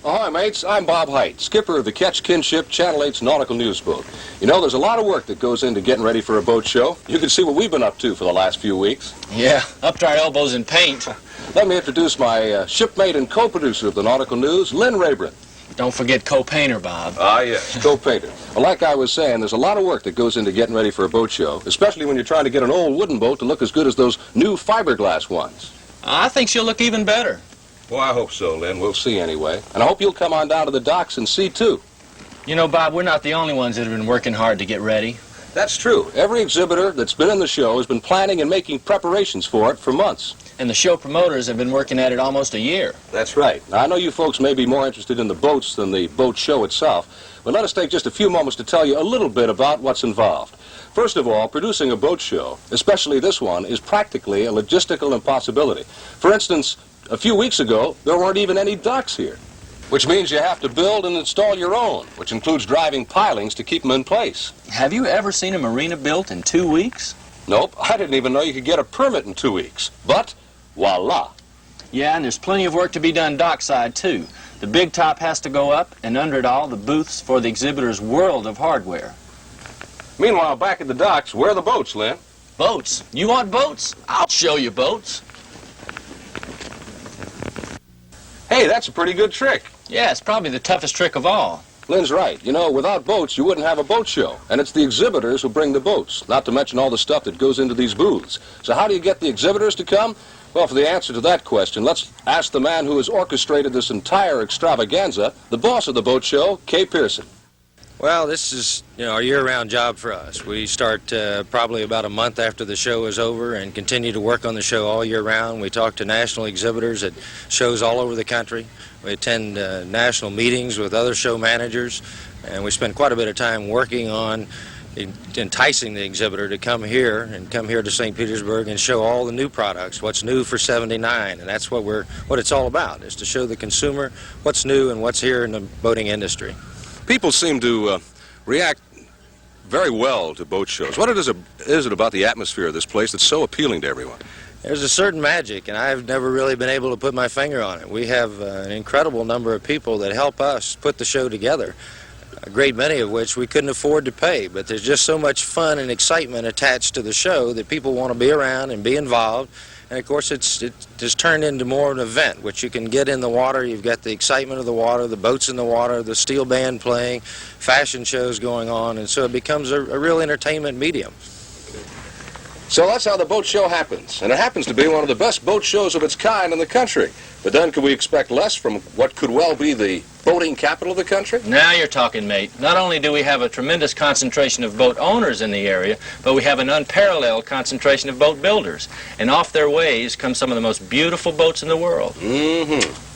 Ahoy, mates. I'm Bob Hite, skipper of the Ketch Kinship Channel 8's Nautical News boat. You know, there's a lot of work that goes into getting ready for a boat show. You can see what we've been up to for the last few weeks. Yeah, up to our elbows in paint. Let me introduce my shipmate and co-producer of the Nautical News, Lynn Rabren. Don't forget co-painter, Bob. Ah, yes, co-painter. Well, like I was saying, there's a lot of work that goes into getting ready for a boat show, especially when you're trying to get an old wooden boat to look as good as those new fiberglass ones. I think she'll look even better. Well, I hope so, Lynn. We'll see anyway. And I hope you'll come on down to the docks and see, too. You know, Bob, we're not the only ones that have been working hard to get ready. That's true. Every exhibitor that's been in the show has been planning and making preparations for it for months. And the show promoters have been working at it almost a year. That's right. Now, I know you folks may be more interested in the boats than the boat show itself, but let us take just a few moments to tell you a little bit about what's involved. First of all, producing a boat show, especially this one, is practically a logistical impossibility. For instance, a few weeks ago, there weren't even any docks here, which means you have to build and install your own, which includes driving pilings to keep them in place. Have you ever seen a marina built in 2 weeks? Nope, I didn't even know you could get a permit in 2 weeks. But, voila. Yeah, and there's plenty of work to be done dockside, too. The big top has to go up, and under it all, the booths for the exhibitor's world of hardware. Meanwhile, back at the docks, where are the boats, Lynn? Boats? You want boats? I'll show you boats. Hey, that's a pretty good trick. Yeah, it's probably the toughest trick of all. Lynn's right. You know, without boats, you wouldn't have a boat show. And it's the exhibitors who bring the boats, not to mention all the stuff that goes into these booths. So how do you get the exhibitors to come? Well, for the answer to that question, let's ask the man who has orchestrated this entire extravaganza, the boss of the boat show, Kay Pearson. Well, this is, a year-round job for us. We start probably about a month after the show is over and continue to work on the show all year round. We talk to national exhibitors at shows all over the country. We attend national meetings with other show managers, and we spend quite a bit of time working on enticing the exhibitor to come here to St. Petersburg and show all the new products, what's new for '79, and that's what it's all about, is to show the consumer what's new and what's here in the boating industry. People seem to react very well to boat shows. What is it about the atmosphere of this place that's so appealing to everyone? There's a certain magic, and I've never really been able to put my finger on it. We have an incredible number of people that help us put the show together, a great many of which we couldn't afford to pay, but there's just so much fun and excitement attached to the show that people want to be around and be involved. And of course, it's just turned into more of an event, which you can get in the water. You've got the excitement of the water, the boats in the water, the steel band playing, fashion shows going on, and so it becomes a real entertainment medium. So that's how the boat show happens, and it happens to be one of the best boat shows of its kind in the country. But then could we expect less from what could well be the boating capital of the country? Now you're talking, mate. Not only do we have a tremendous concentration of boat owners in the area, but we have an unparalleled concentration of boat builders. And off their ways come some of the most beautiful boats in the world. Mm-hmm.